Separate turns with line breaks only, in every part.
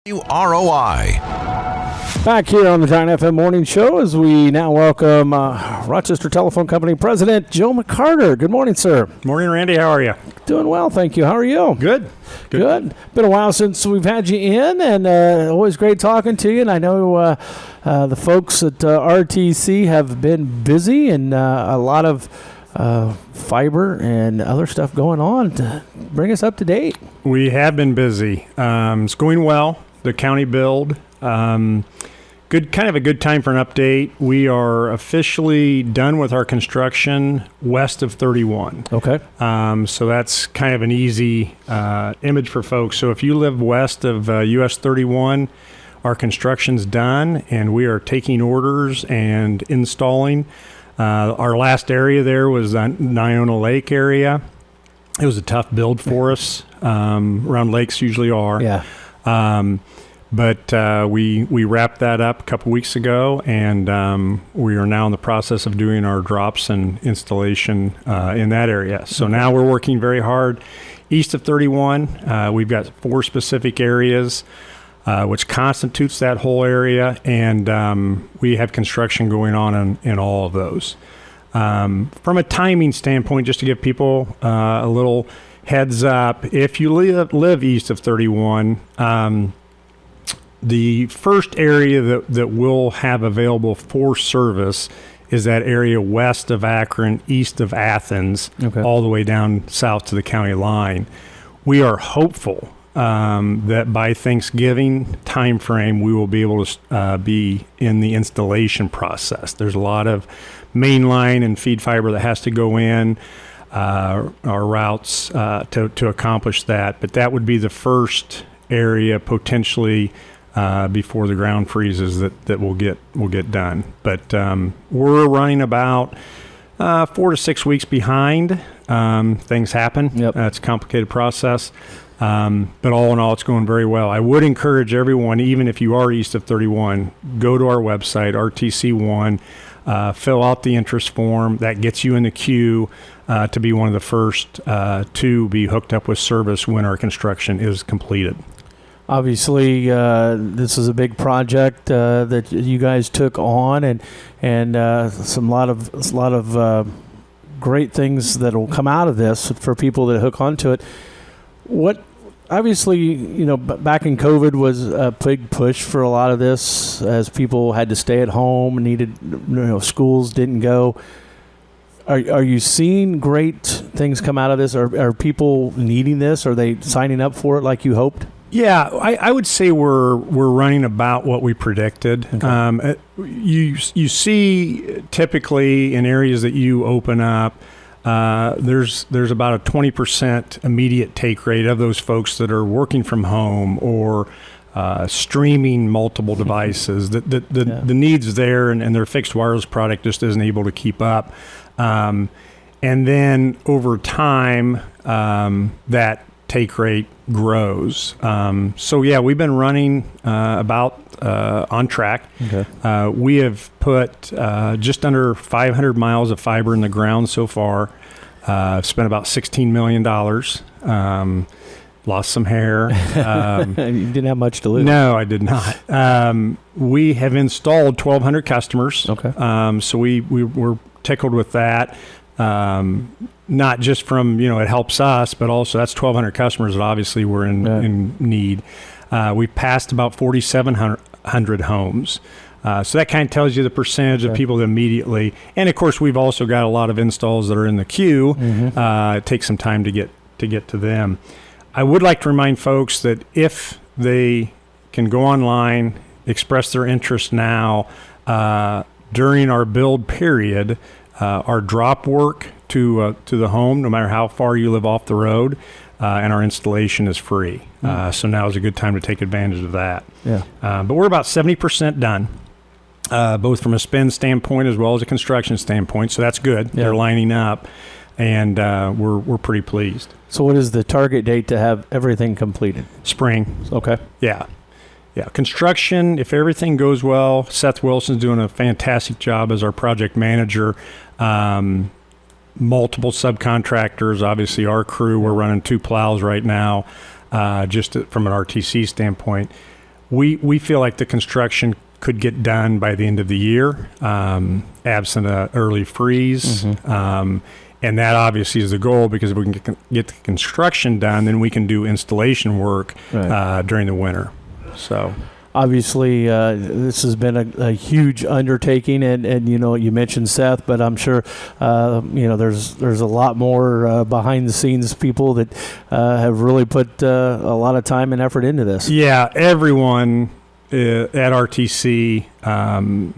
WROI.
Back here on the Giant FM Morning Show as we now welcome Rochester Telephone Company President Joe McCarter. Good morning, sir.
Morning, Randy. How are you?
Doing well, thank you. How are you?
Good.
Been a while since we've had you in, and always great talking to you. And I know the folks at RTC have been busy and a lot of fiber and other stuff going on to bring us up to date.
We have been busy. It's going well. The county build. Kind of a good time for an update. We are officially done with our construction west of 31.
Okay.
So that's kind of an easy image for folks. So if you live west of US 31, our construction's done, and we are taking orders and installing. Our last area there was the Nyona Lake area. It was a tough build for us. Around lakes usually are.
Yeah.
But we wrapped that up a couple weeks ago, and we are now in the process of doing our drops and installation in that area. So now we're working very hard. East of 31, we've got 4 specific areas, which constitutes that whole area, and we have construction going on in all of those. From a timing standpoint, just to give people a little heads up, if you live east of 31, the first area that we'll have available for service is that area west of Akron, east of Athens, all the way down south to the county line. We are hopeful that by Thanksgiving timeframe, we will be able to be in the installation process. There's a lot of main line and feed fiber that has to go in our routes to accomplish that, but that would be the first area potentially before the ground freezes that will get done. But we're running about 4 to 6 weeks behind. Things happen.
Yep.
It's a complicated process. But all in all, it's going very well. I would encourage everyone, even if you are east of 31, go to our website, RTC1, fill out the interest form. That gets you in the queue to be one of the first to be hooked up with service when our construction is completed.
Obviously, this is a big project that you guys took on, and a lot of great things that will come out of this for people that hook onto it. What obviously, back in COVID was a big push for a lot of this, as people had to stay at home, needed, schools didn't go. Are you seeing great things come out of this? Are people needing this? Are they signing up for it like you hoped?
Yeah, I would say we're running about what we predicted. Okay. You see typically in areas that you open up, there's about a 20% immediate take rate of those folks that are working from home or streaming multiple devices. The needs there, and their fixed wireless product just isn't able to keep up. And then over time, that take rate grows. So yeah, we've been running about on track. Okay. We have put just under 500 miles of fiber in the ground so far. Spent about $16 million. Lost some hair.
You didn't have much to lose.
No, I did not. We have installed 1,200 customers.
Okay.
So we're tickled with that. Not just from, it helps us, but also that's 1,200 customers that obviously were in need. We passed about 4,700 homes. So that kind of tells you the percentage of people that immediately, and of course we've also got a lot of installs that are in the queue. It takes some time to get to them. I would like to remind folks that if they can go online, express their interest now, during our build period, our drop work to the home, no matter how far you live off the road, and our installation is free. So now is a good time to take advantage of that.
Yeah.
But we're about 70% done, both from a spend standpoint as well as a construction standpoint. So that's good. Yeah. They're lining up, and we're pretty pleased.
So what is the target date to have everything completed?
Spring.
Okay.
Yeah. Construction, if everything goes well, Seth Wilson's doing a fantastic job as our project manager. Multiple subcontractors, obviously our crew, we're running 2 plows right now, just from an RTC standpoint. we feel like the construction could get done by the end of the year, absent an early freeze. And that obviously is the goal, because if we can get the construction done, then we can do installation work during the winter. So
obviously, this has been a huge undertaking, and you mentioned Seth, but I'm sure there's a lot more behind the scenes people that have really put a lot of time and effort into this.
Yeah, everyone at RTC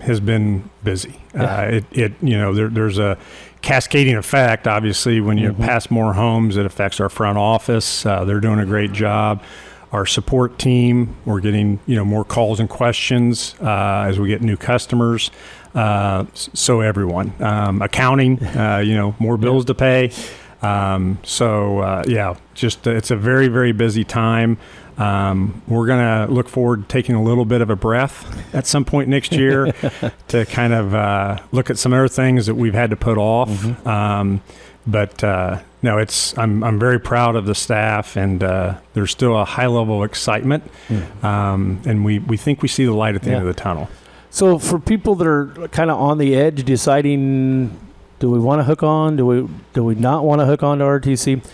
has been busy. There's a cascading effect. Obviously, when you pass more homes, it affects our front office. They're doing a great job. Our support team, we're getting more calls and questions as we get new customers. So everyone, accounting, more bills to pay. It's a very, very busy time. We're going to look forward to taking a little bit of a breath at some point next year to kind of look at some other things that we've had to put off. I'm very proud of the staff, and there's still a high level of excitement. And we think we see the light at the end of the tunnel.
So for people that are kind of on the edge deciding, do we want to hook on? Do we not want to hook on to RTC?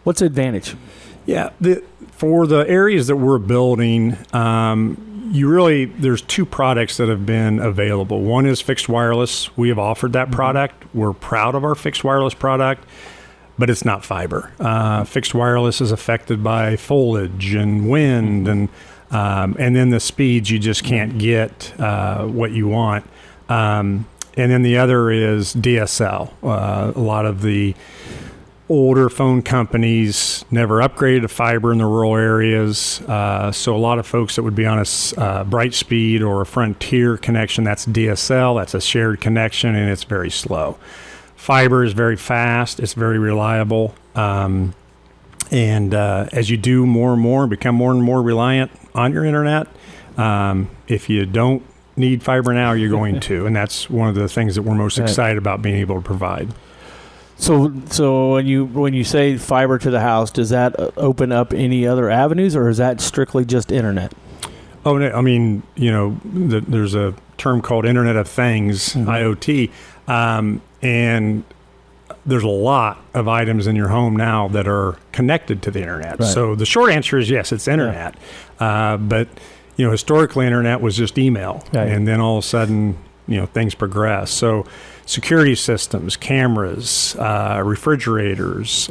What's the advantage? Yeah.
For the areas that we're building, there's two products that have been available. One is fixed wireless. We have offered that product. We're proud of our fixed wireless product, but it's not fiber. Fixed wireless is affected by foliage and wind, and then the speeds, you just can't get what you want. And then the other is DSL. A lot of the older phone companies never upgraded to fiber in the rural areas. So a lot of folks that would be on a Bright Speed or a Frontier connection, that's DSL, that's a shared connection, and it's very slow. Fiber is very fast, it's very reliable. And as you do more and more, become more and more reliant on your internet, if you don't need fiber now, you're going to. And that's one of the things that we're most excited about being able to provide.
So when you say fiber to the house, does that open up any other avenues, or is that strictly just internet?
Oh, no, I mean, there's a term called Internet of Things, IoT, and there's a lot of items in your home now that are connected to the internet. Right. So the short answer is yes, it's internet. But historically, internet was just email, and then all of a sudden, things progress. So security systems, cameras, refrigerators,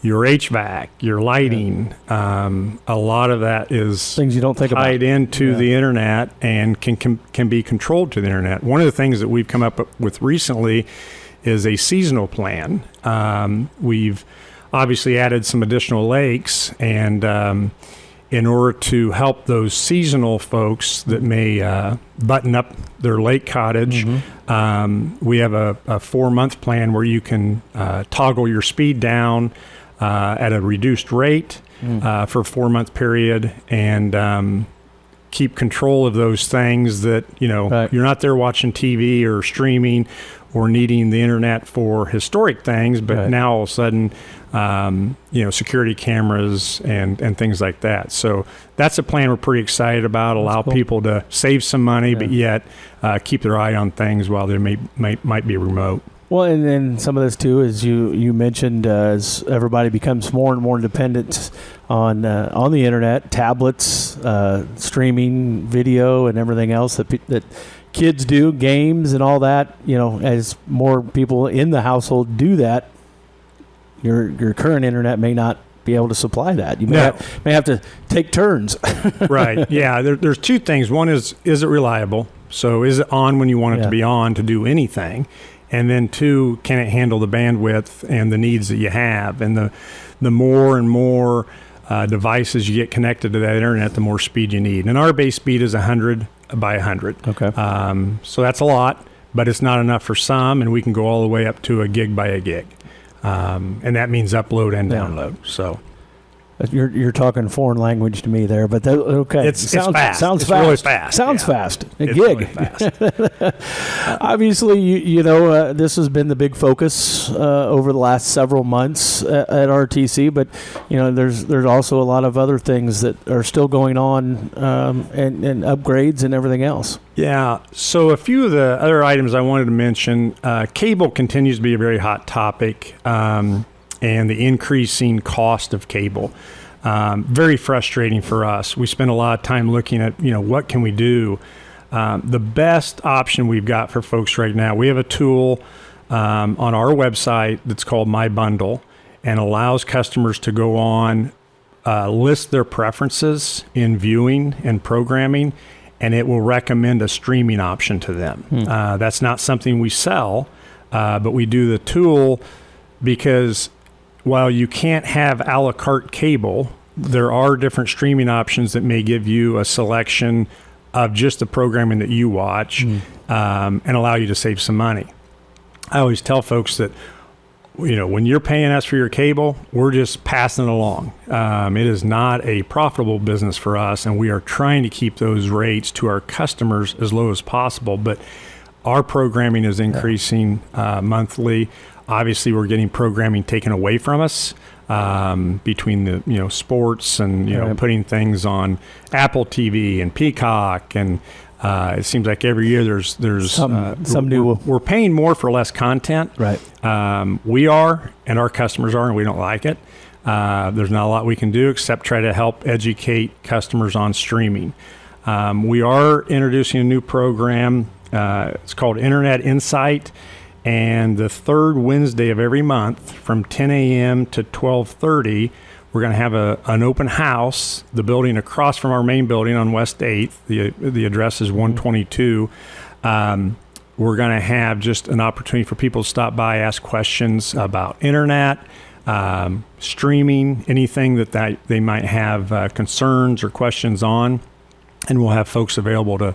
your HVAC, your lighting, a lot of that is
things you don't think
tied into the internet and can be controlled to the internet. One of the things that we've come up with recently is a seasonal plan. We've obviously added some additional lakes, and in order to help those seasonal folks that may button up their lake cottage, we have a 4-month plan where you can toggle your speed down at a reduced rate for a 4-month period, and keep control of those things that, you're not there watching TV or streaming or needing the internet for historic things, but now all of a sudden, security cameras and things like that. So that's a plan we're pretty excited about. Allow people to save some money, but yet keep their eye on things while they might be remote.
Well, and then some of this too, as you mentioned, as everybody becomes more and more dependent on the internet, tablets, streaming video, and everything else that kids do, games and all that. As more people in the household do that, your current internet may not be able to supply that. You may have to take turns.
Right. Yeah. There's two things. One is it reliable? So is it on when you want it to be on to do anything? And then two, can it handle the bandwidth and the needs that you have? And the more and more devices you get connected to that internet, the more speed you need. And our base speed is 100 by 100.
Okay.
So that's a lot, but it's not enough for some, and we can go all the way up to a gig by a gig. And that means upload and download. So
You're talking foreign language to me there, but okay.
It's fast.
Sounds
it's
fast.
really fast.
Sounds
yeah.
fast. A
It's
gig.
really fast.
Obviously, this has been the big focus over the last several months at RTC, but there's also a lot of other things that are still going on, and upgrades and everything else.
Yeah. So a few of the other items I wanted to mention, cable continues to be a very hot topic, and the increasing cost of cable. Very frustrating for us. We spend a lot of time looking at, what can we do? The best option we've got for folks right now, we have a tool on our website that's called My Bundle, and allows customers to go on, list their preferences in viewing and programming, and it will recommend a streaming option to them. That's not something we sell, but we do the tool because while you can't have a la carte cable, there are different streaming options that may give you a selection of just the programming that you watch, and allow you to save some money. I always tell folks that, when you're paying us for your cable, we're just passing it along. It is not a profitable business for us, and we are trying to keep those rates to our customers as low as possible. But our programming is increasing monthly. Obviously, we're getting programming taken away from us between the sports and putting things on Apple TV and Peacock, and it seems like every year there's
some new.
We're paying more for less content.
Right.
We are, and our customers are, and we don't like it. There's not a lot we can do except try to help educate customers on streaming. We are introducing a new program. It's called Internet Insight. And the third Wednesday of every month from 10 a.m. to 12:30, we're going to have an open house, the building across from our main building on West 8th. The address is 122. We're going to have just an opportunity for people to stop by, ask questions about internet, streaming, anything that they might have concerns or questions on. And we'll have folks available to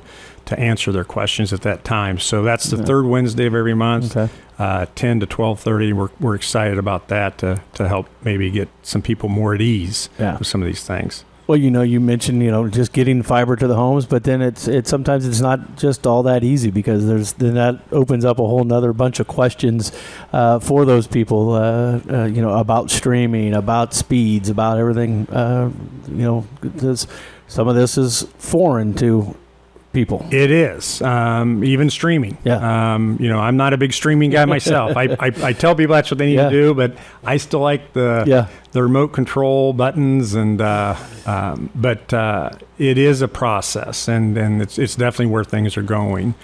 answer their questions at that time. So that's the third Wednesday of every month, 10 to 12:30. We're excited about that to help maybe get some people more at ease with some of these things.
Well, you mentioned, just getting fiber to the homes, but then it's sometimes it's not just all that easy, because then that opens up a whole nother bunch of questions for those people, about streaming, about speeds, about everything. Some of this is foreign to people.
It is, even streaming.
Yeah.
I'm not a big streaming guy myself. I tell people that's what they need to do, but I still like the remote control buttons, but it is a process, and it's definitely where things are going.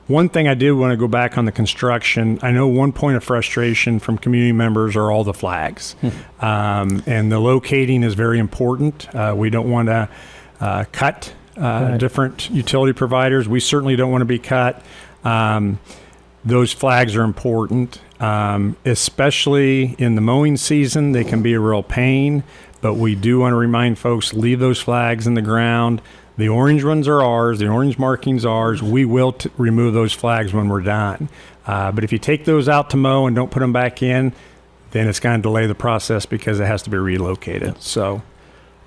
One thing I did want to go back on the construction. I know one point of frustration from community members are all the flags, and the locating is very important. We don't want to cut different utility providers. We certainly don't want to be cut. Those flags are important, especially in the mowing season. They can be a real pain, but we do want to remind folks, leave those flags in the ground. The orange ones are ours. The orange markings are ours. We will remove those flags when we're done. But if you take those out to mow and don't put them back in, then it's going to delay the process because it has to be relocated. So.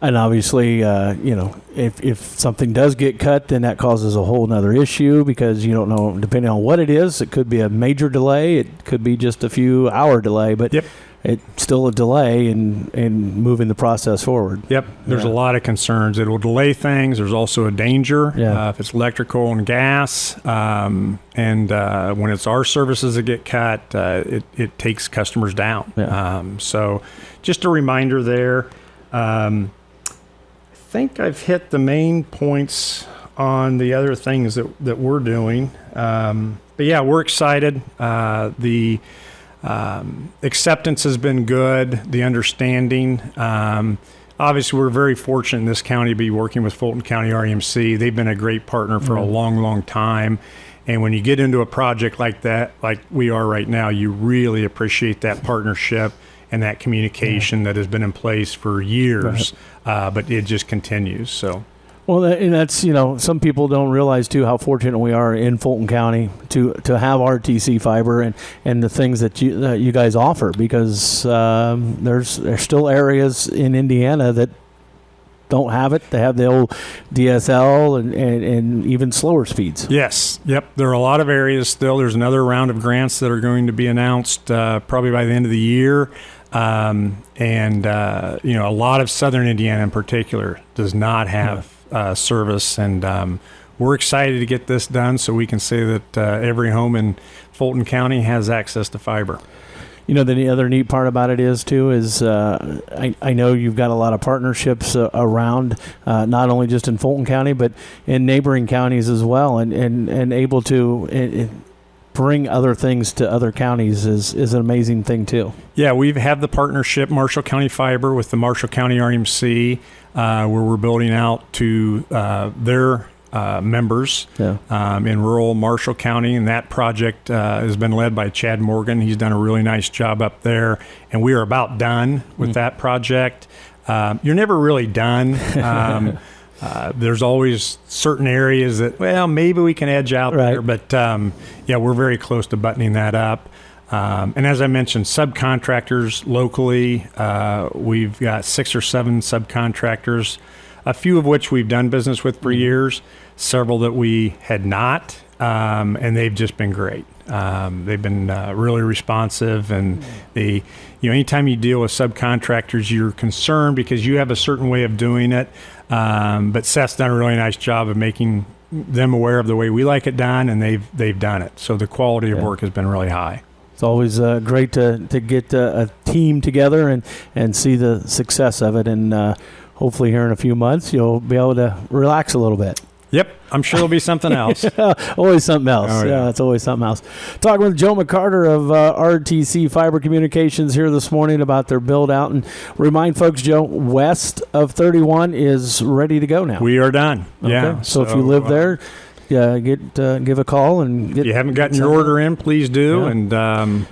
And obviously, if something does get cut, then that causes a whole nother issue, because you don't know, depending on what it is, it could be a major delay. It could be just a few hour delay, but it's still a delay in moving the process forward. Yep.
There's a lot of concerns. It will delay things. There's also a danger if it's electrical and gas. And when it's our services that get cut, it takes customers down.
Yeah.
So just a reminder there. I think I've hit the main points on the other things that we're doing. But yeah, we're excited. The acceptance has been good, the understanding. Obviously, we're very fortunate in this county to be working with Fulton County REMC. They've been a great partner for a long, long time. And when you get into a project like that, like we are right now, you really appreciate that partnership and that communication that has been in place for years, but it just continues. So,
Well, and that's, some people don't realize too how fortunate we are in Fulton County to have RTC fiber and the things that you guys offer, because there's still areas in Indiana that don't have it. They have the old DSL and even slower speeds.
Yes. Yep. There are a lot of areas still. There's another round of grants that are going to be announced probably by the end of the year. A lot of southern Indiana in particular does not have service, and we're excited to get this done so we can say that every home in Fulton County has access to fiber.
The other neat part about it is I know you've got a lot of partnerships around, not only just in Fulton County, but in neighboring counties as well, and able to bring other things to other counties is an amazing thing too.
Yeah, we have the partnership Marshall County Fiber with the Marshall County RMC, where we're building out to their members in rural Marshall County, and that project has been led by Chad Morgan. He's done a really nice job up there, and we are about done with that project. You're never really done. There's always certain areas that, maybe we can edge out there, but we're very close to buttoning that up. And as I mentioned, subcontractors locally, we've got 6 or 7 subcontractors, a few of which we've done business with for years, several that we had not, and they've just been great. They've been really responsive, and anytime you deal with subcontractors, you're concerned because you have a certain way of doing it. But Seth's done a really nice job of making them aware of the way we like it done, and they've done it. So the quality of work has been really high.
It's always great to get a team together and see the success of it, and hopefully here in a few months you'll be able to relax a little bit.
Yep, I'm sure there'll be something else.
Always something else.
Oh, yeah,
it's always something else. Talking with Joe McCarter of RTC Fiber Communications here this morning about their build out, and remind folks, Joe, west of 31 is ready to go now.
We are done.
Okay.
Yeah.
So if you live there, give a call and
if you haven't gotten your order in, please do, and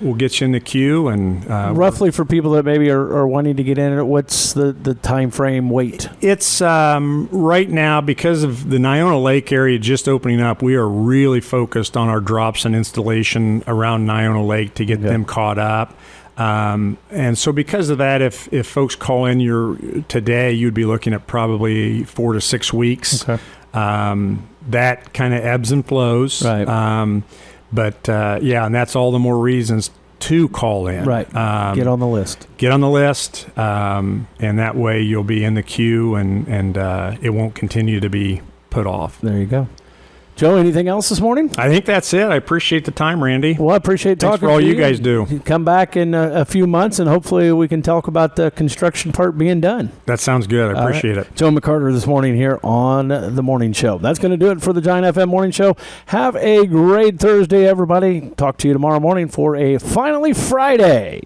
we'll get you in the queue. And
roughly for people that maybe are wanting to get in it, what's the time frame wait?
It's right now, because of the Nyona Lake area just opening up, we are really focused on our drops and installation around Nyona Lake to get them caught up. And so because of that, if folks call in today, you'd be looking at probably 4 to 6 weeks.
Okay.
That kind of ebbs and flows.
Right.
And that's all the more reasons to call in.
Right. Get on the list.
Get on the list, and that way you'll be in the queue, and it won't continue to be put off.
There you go. Joe, anything else this morning?
I think that's it. I appreciate the time, Randy.
Well, I appreciate talking to you.
Thanks for all you guys do.
Come back in a few months, and hopefully we can talk about the construction part being done.
That sounds good. I appreciate it.
Joe McCarter this morning here on The Morning Show. That's going to do it for the Giant FM Morning Show. Have a great Thursday, everybody. Talk to you tomorrow morning for a Finally Friday.